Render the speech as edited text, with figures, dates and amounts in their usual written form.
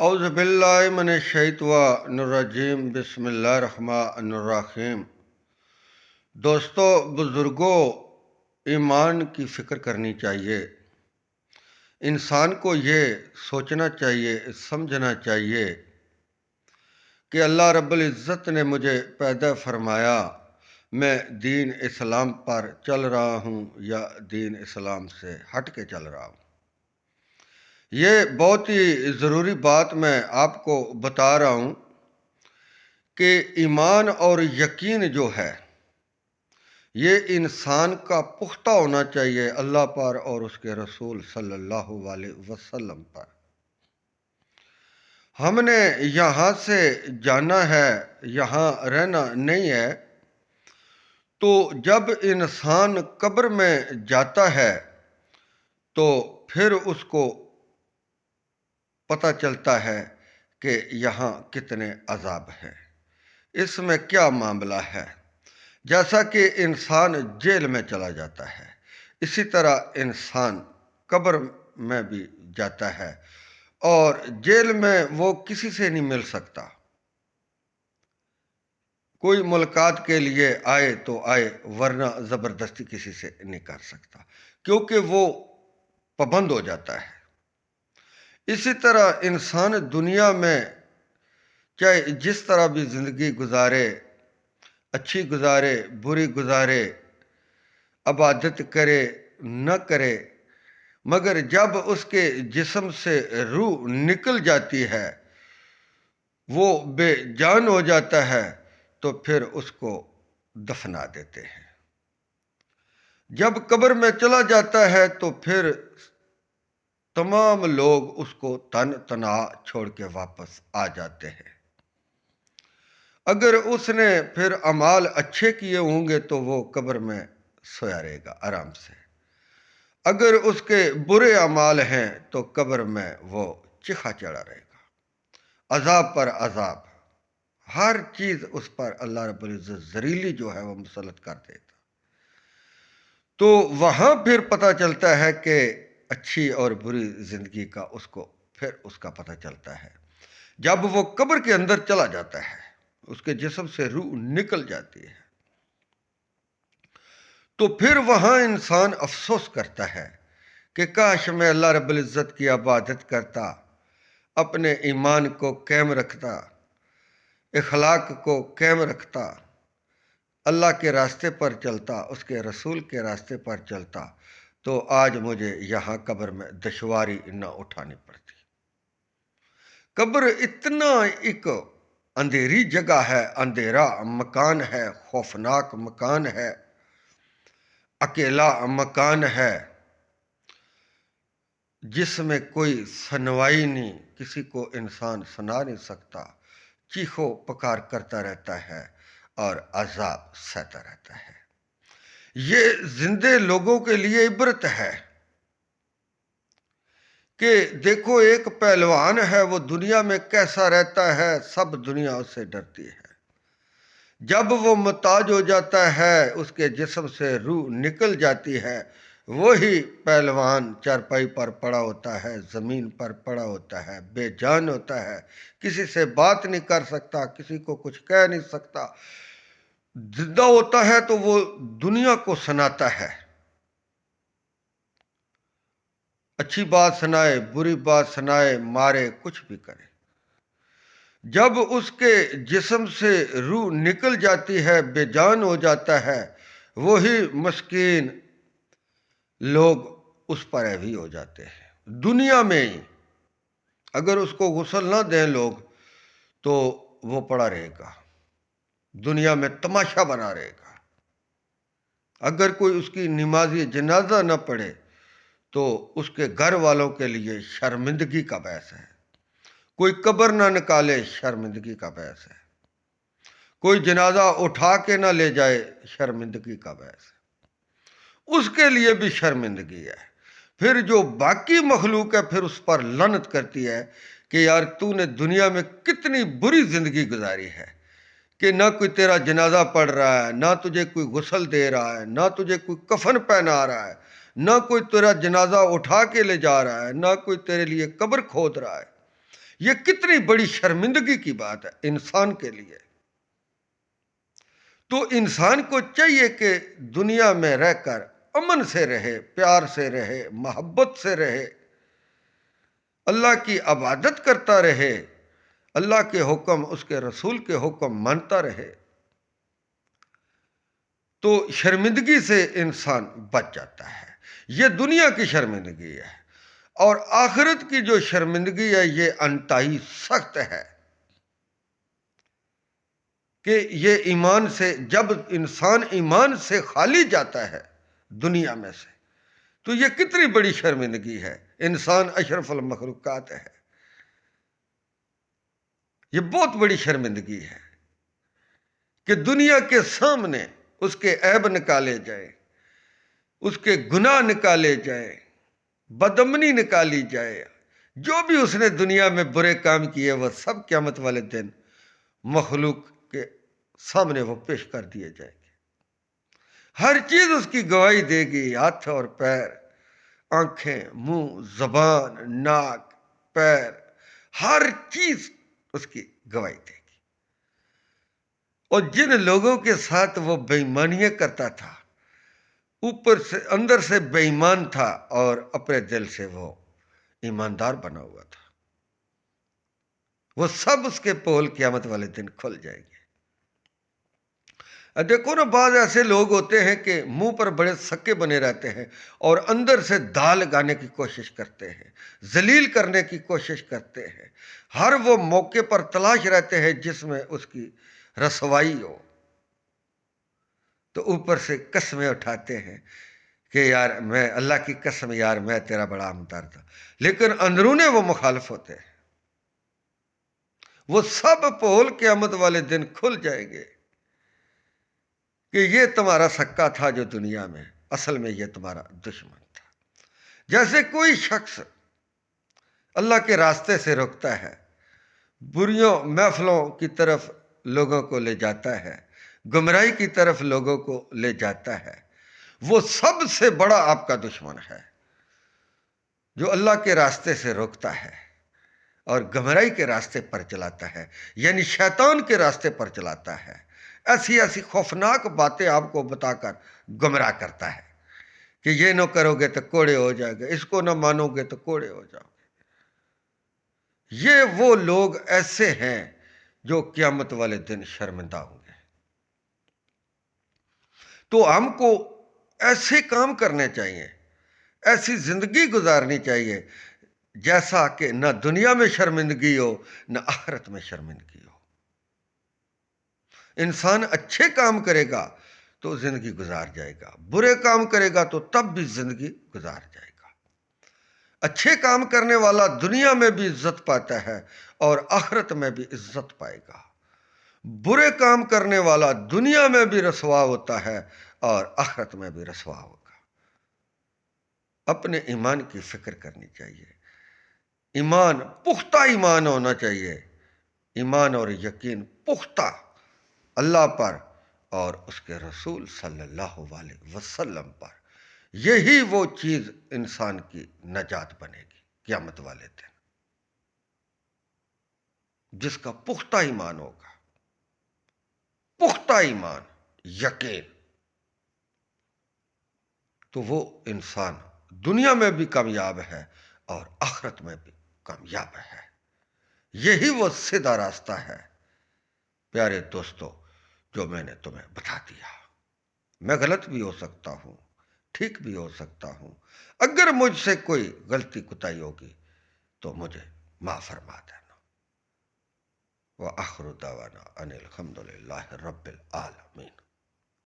اعوذ باللہ من الشیطان الرجیم بسم اللہ الرحمن الرحیم۔ دوستو، بزرگوں، ایمان کی فکر کرنی چاہیے۔ انسان کو یہ سوچنا چاہیے، سمجھنا چاہیے کہ اللہ رب العزت نے مجھے پیدا فرمایا، میں دین اسلام پر چل رہا ہوں یا دین اسلام سے ہٹ کے چل رہا ہوں۔ یہ بہت ہی ضروری بات میں آپ کو بتا رہا ہوں کہ ایمان اور یقین جو ہے یہ انسان کا پختہ ہونا چاہیے اللہ پر اور اس کے رسول صلی اللہ علیہ وسلم پر۔ ہم نے یہاں سے جانا ہے، یہاں رہنا نہیں ہے۔ تو جب انسان قبر میں جاتا ہے تو پھر اس کو پتہ چلتا ہے کہ یہاں کتنے عذاب ہیں، اس میں کیا معاملہ ہے۔ جیسا کہ انسان جیل میں چلا جاتا ہے، اسی طرح انسان قبر میں بھی جاتا ہے، اور جیل میں وہ کسی سے نہیں مل سکتا۔ کوئی ملاقات کے لیے آئے تو آئے، ورنہ زبردستی کسی سے نہیں کر سکتا، کیونکہ وہ پابند ہو جاتا ہے۔ اسی طرح انسان دنیا میں چاہے جس طرح بھی زندگی گزارے، اچھی گزارے بری گزارے، عبادت کرے نہ کرے، مگر جب اس کے جسم سے روح نکل جاتی ہے، وہ بے جان ہو جاتا ہے، تو پھر اس کو دفنا دیتے ہیں۔ جب قبر میں چلا جاتا ہے تو پھر تمام لوگ اس کو تنہا چھوڑ کے واپس آ جاتے ہیں۔ اگر اس نے پھر اعمال اچھے کیے ہوں گے تو وہ قبر میں سویا رہے گا آرام سے۔ اگر اس کے برے اعمال ہیں تو قبر میں وہ چیخا چڑھا رہے گا، عذاب پر عذاب، ہر چیز اس پر اللہ رب العزت زریلی جو ہے وہ مسلط کر دیتا۔ تو وہاں پھر پتہ چلتا ہے کہ اچھی اور بری زندگی کا اس کو پھر اس کا پتہ چلتا ہے جب وہ قبر کے اندر چلا جاتا ہے، اس کے جسم سے روح نکل جاتی ہے۔ تو پھر وہاں انسان افسوس کرتا ہے کہ کاش میں اللہ رب العزت کی عبادت کرتا، اپنے ایمان کو قائم رکھتا، اخلاق کو قائم رکھتا، اللہ کے راستے پر چلتا، اس کے رسول کے راستے پر چلتا، تو آج مجھے یہاں قبر میں دشواری نہ اٹھانی پڑتی۔ قبر اتنا ایک اندھیری جگہ ہے، اندھیرا مکان ہے، خوفناک مکان ہے، اکیلا مکان ہے، جس میں کوئی سنوائی نہیں، کسی کو انسان سنا نہیں سکتا، چیخو پکار کرتا رہتا ہے اور عذاب سہتا رہتا ہے۔ یہ زندے لوگوں کے لیے عبرت ہے کہ دیکھو ایک پہلوان ہے، وہ دنیا میں کیسا رہتا ہے، سب دنیا اس سے ڈرتی ہے۔ جب وہ محتاج ہو جاتا ہے، اس کے جسم سے روح نکل جاتی ہے، وہی پہلوان چارپائی پر پڑا ہوتا ہے، زمین پر پڑا ہوتا ہے، بے جان ہوتا ہے، کسی سے بات نہیں کر سکتا، کسی کو کچھ کہہ نہیں سکتا۔ زندہ ہوتا ہے تو وہ دنیا کو سناتا ہے، اچھی بات سنائے، بری بات سنائے، مارے، کچھ بھی کرے۔ جب اس کے جسم سے روح نکل جاتی ہے، بے جان ہو جاتا ہے، وہی مسکین لوگ اس پر حاوی ہو جاتے ہیں دنیا میں ہی۔ اگر اس کو غسل نہ دیں لوگ تو وہ پڑا رہے گا، دنیا میں تماشا بنا رہے گا۔ اگر کوئی اس کی نمازی جنازہ نہ پڑھے تو اس کے گھر والوں کے لیے شرمندگی کا باعث ہے۔ کوئی قبر نہ نکالے، شرمندگی کا باعث ہے۔ کوئی جنازہ اٹھا کے نہ لے جائے، شرمندگی کا باعث ہے، اس کے لیے بھی شرمندگی ہے۔ پھر جو باقی مخلوق ہے پھر اس پر لعنت کرتی ہے کہ یار تو نے دنیا میں کتنی بری زندگی گزاری ہے کہ نہ کوئی تیرا جنازہ پڑھ رہا ہے، نہ تجھے کوئی غسل دے رہا ہے، نہ تجھے کوئی کفن پہنا رہا ہے، نہ کوئی تیرا جنازہ اٹھا کے لے جا رہا ہے، نہ کوئی تیرے لیے قبر کھود رہا ہے۔ یہ کتنی بڑی شرمندگی کی بات ہے انسان کے لیے۔ تو انسان کو چاہیے کہ دنیا میں رہ کر امن سے رہے، پیار سے رہے، محبت سے رہے، اللہ کی عبادت کرتا رہے، اللہ کے حکم، اس کے رسول کے حکم مانتا رہے، تو شرمندگی سے انسان بچ جاتا ہے۔ یہ دنیا کی شرمندگی ہے، اور آخرت کی جو شرمندگی ہے یہ انتہائی سخت ہے، کہ یہ ایمان سے، جب انسان ایمان سے خالی جاتا ہے دنیا میں سے، تو یہ کتنی بڑی شرمندگی ہے۔ انسان اشرف المخلوقات ہے، یہ بہت بڑی شرمندگی ہے کہ دنیا کے سامنے اس کے عیب نکالے جائے، اس کے گناہ نکالے جائے، بدامنی نکالی جائے، جو بھی اس نے دنیا میں برے کام کیے وہ سب قیامت والے دن مخلوق کے سامنے وہ پیش کر دیے جائیں گے۔ ہر چیز اس کی گواہی دے گی، ہاتھ اور پیر، آنکھیں، منہ، زبان، ناک، پیر، ہر چیز اس کی گواہی دے گی۔ اور جن لوگوں کے ساتھ وہ بے ایمانیاں کرتا تھا، اوپر سے اندر سے بے ایمان تھا اور اپنے دل سے وہ ایماندار بنا ہوا تھا، وہ سب اس کے پول قیامت والے دن کھل جائیں گے۔ دیکھو نا، بعض ایسے لوگ ہوتے ہیں کہ منہ پر بڑے سکے بنے رہتے ہیں اور اندر سے دھا لگانے کی کوشش کرتے ہیں، ذلیل کرنے کی کوشش کرتے ہیں، ہر وہ موقع پر تلاش رہتے ہیں جس میں اس کی رسوائی ہو، تو اوپر سے قسمیں اٹھاتے ہیں کہ یار میں اللہ کی قسم، یار میں تیرا بڑا ہمدرد تھا، لیکن اندرونے وہ مخالف ہوتے ہیں۔ وہ سب پول قیامت والے دن کھل جائیں گے کہ یہ تمہارا سکا تھا جو دنیا میں، اصل میں یہ تمہارا دشمن تھا۔ جیسے کوئی شخص اللہ کے راستے سے روکتا ہے، بریوں محفلوں کی طرف لوگوں کو لے جاتا ہے، گمراہی کی طرف لوگوں کو لے جاتا ہے، وہ سب سے بڑا آپ کا دشمن ہے جو اللہ کے راستے سے روکتا ہے اور گمراہی کے راستے پر چلاتا ہے، یعنی شیطان کے راستے پر چلاتا ہے، ایسی ایسی خوفناک باتیں آپ کو بتا کر گمراہ کرتا ہے کہ یہ نہ کرو گے تو کوڑے ہو جائے گا، اس کو نہ مانو گے تو کوڑے ہو جاؤ گے۔ یہ وہ لوگ ایسے ہیں جو قیامت والے دن شرمندہ ہوں گے۔ تو ہم کو ایسے کام کرنے چاہیے، ایسی زندگی گزارنی چاہیے جیسا کہ نہ دنیا میں شرمندگی ہو نہ آخرت میں شرمندگی ہو۔ انسان اچھے کام کرے گا تو زندگی گزار جائے گا، برے کام کرے گا تو تب بھی زندگی گزار جائے گا۔ اچھے کام کرنے والا دنیا میں بھی عزت پاتا ہے اور آخرت میں بھی عزت پائے گا، برے کام کرنے والا دنیا میں بھی رسوا ہوتا ہے اور آخرت میں بھی رسوا ہوگا۔ اپنے ایمان کی فکر کرنی چاہیے، ایمان پختہ ایمان ہونا چاہیے، ایمان اور یقین پختہ اللہ پر اور اس کے رسول صلی اللہ علیہ وسلم پر۔ یہی وہ چیز انسان کی نجات بنے گی قیامت والے دن، جس کا پختہ ایمان ہوگا، پختہ ایمان، یقین، تو وہ انسان دنیا میں بھی کامیاب ہے اور آخرت میں بھی کامیاب ہے۔ یہی وہ سیدھا راستہ ہے پیارے دوستو جو میں نے تمہیں بتا دیا۔ میں غلط بھی ہو سکتا ہوں، ٹھیک بھی ہو سکتا ہوں، اگر مجھ سے کوئی غلطی کوتاہی ہوگی تو مجھے معاف فرما دینا۔ وآخر دعوانا ان الحمد للہ رب العالمین۔